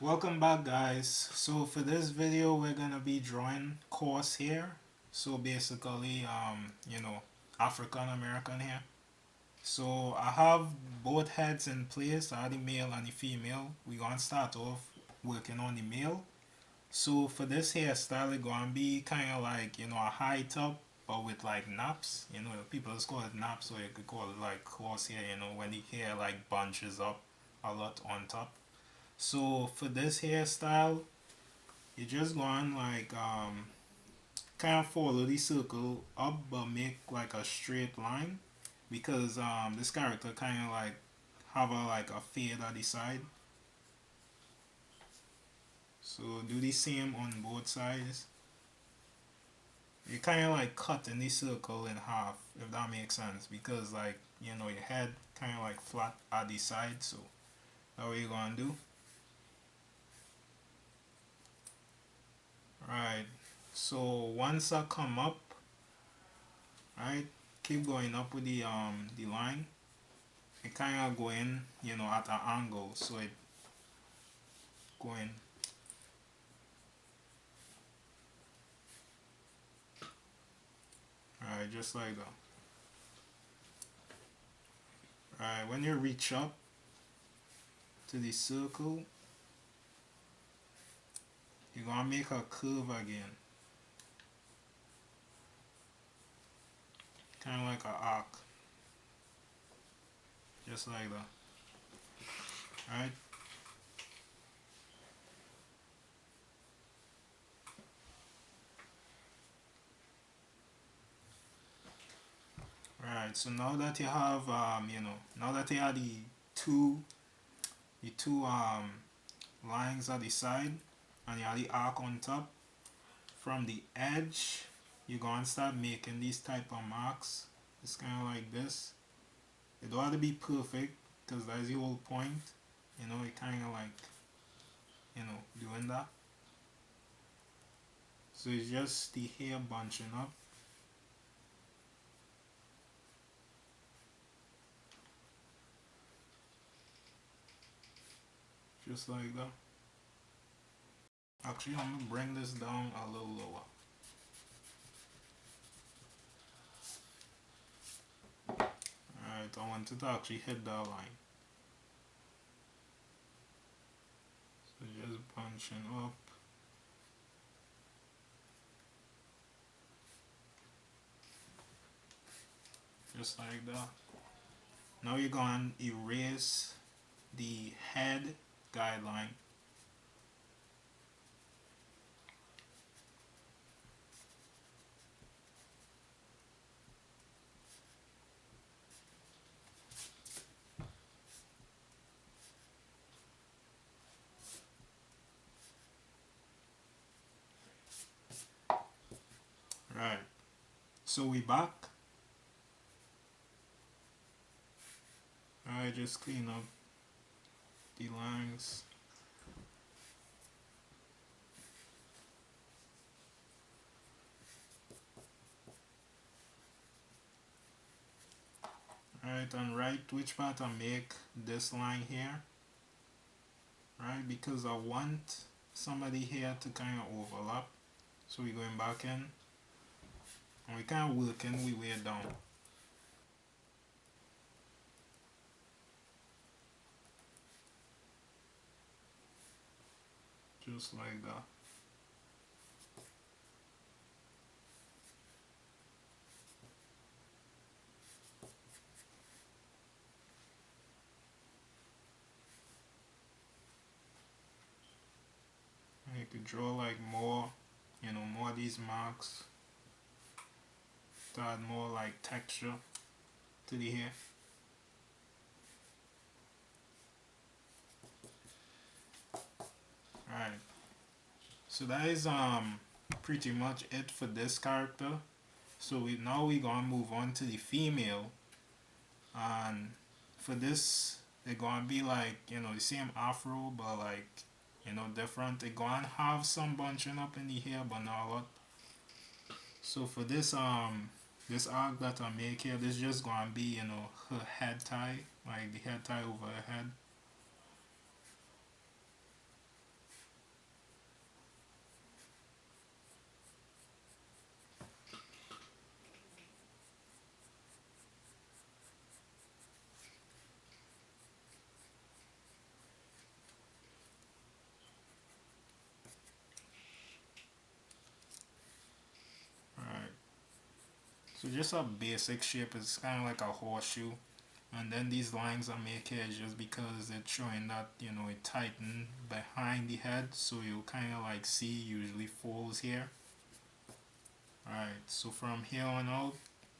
Welcome back, guys. So for this video we're gonna be drawing Coarse here. So basically African American here. So I have both heads in place. I have the male and the female. We're gonna start off working on the male. So for this hairstyle it's gonna be kinda like a high top but with like naps. People just call it naps, or you could call it like coarse hair, when the hair like bunches up a lot on top. So for this hairstyle, you just go on like kind of follow the circle up but make like a straight line, because this character kind of like have a like a fade at the side. So do the same on both sides. You kind of like cut in the circle in half, if that makes sense, because like your head kind of like flat at the side. So that's what you're gonna do. Right. So once I come up, right, keep going up with the line. It kind of going at an angle, so it going right just like that. Right, when you reach up to the circle, you're gonna make a curve again, kind of like an arc, just like that. Right. Right, so now that you have now that you have the two lines at the side, and you have the arc on top, from the edge you're gonna start making these type of marks. It's kind of like this. It don't have to be perfect, because that's the whole point. It kind of like doing that. So it's just the hair bunching up, just like that. Actually, I'm gonna bring this down a little lower. Alright, I want it to actually hit that line. So just bunching up. Just like that. Now you're going to erase the head guideline. Right. So we back. Alright, just clean up the lines. Alright, and write which part I make this line here. Right, because I want somebody here to kind of overlap. So we're going back in, and we kind of working we way down. Just like that. And you could draw like more, more of these marks to add more like texture to the hair. Right. So that is pretty much it for this character. So we're gonna move on to the female, and for this they're gonna be like the same afro, but like different. They're gonna have some bunching up in the hair, but not a lot. So for this arc that I make here, this just gonna be her head tie, like the head tie over her head. So just a basic shape. It's kind of like a horseshoe. And then these lines I make here is just because they're showing that, you know, it tightened behind the head. So you kind of like see usually folds here. Alright, so from here on out,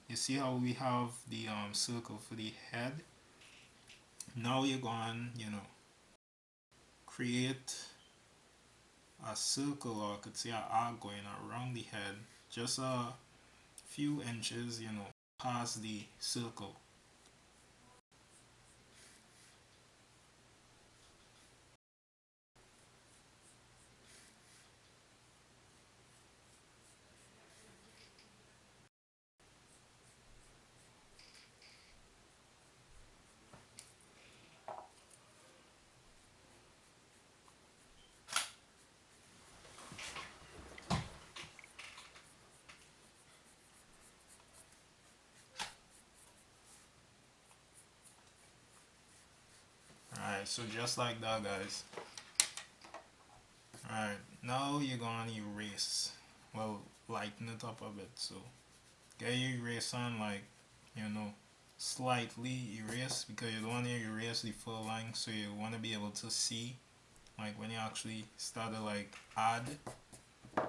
you see how we have the circle for the head. Now you're going, you know, create a circle, or I could say an arc going around the head, just a few inches, you know, past the circle. Alright, so just like that, guys. Alright, now you're gonna erase. Well, lighten it up a bit. So get your erase on, like, you know, slightly erase, because you don't want to erase the full line. So you want to be able to see, like, when you actually start to like add,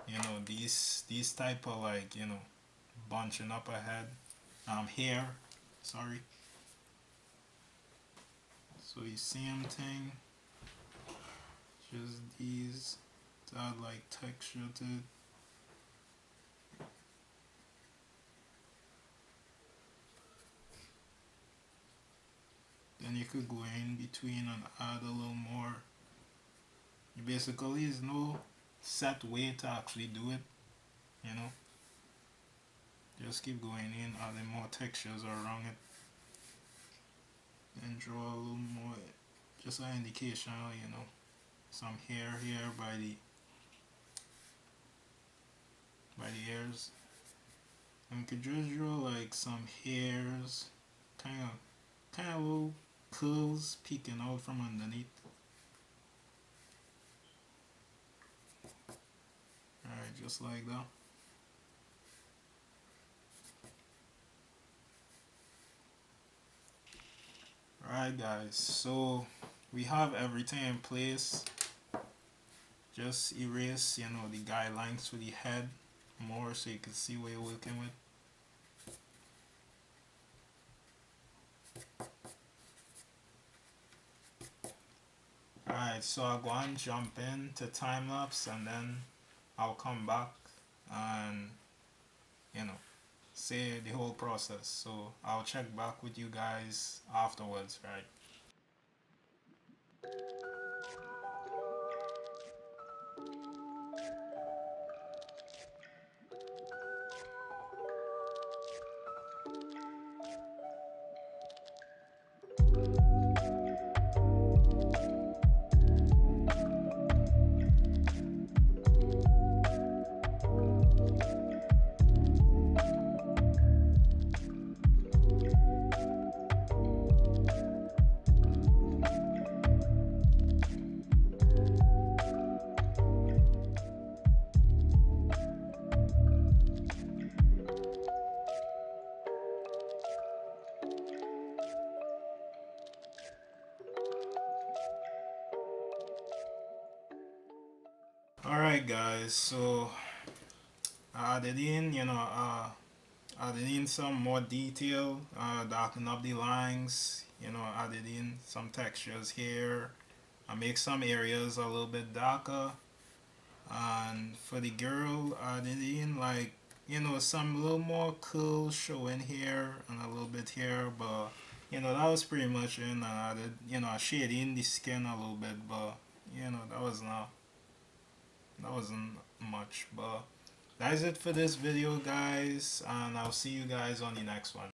you know, these type of, like, you know, bunching up ahead, hair, sorry. So the same thing, just these to add like texture to it. Then you could go in between and add a little more. Basically, there's no set way to actually do it, you know. Just keep going in, adding more textures around it, and draw a little more, just an indication, you know, some hair here by the ears. And we could just draw like some hairs, kind of little curls peeking out from underneath. Alright, just like that. Alright guys, so we have everything in place. Just erase, you know, the guidelines for the head more so you can see what you're working with. Alright, so I'll go and jump into time lapse, and then I'll come back and, you know, say the whole process. So I'll check back with you guys afterwards, right? Alright guys, so I added in, you know, added in some more detail, darken up the lines, you know, added in some textures here. I make some areas a little bit darker, and for the girl I added in, like, you know, some little more curls showing here and a little bit here, but you know, that was pretty much it. And I added, you know, I shaded in the skin a little bit, but you know, that wasn't much. But that's it for this video, guys, and I'll see you guys on the next one.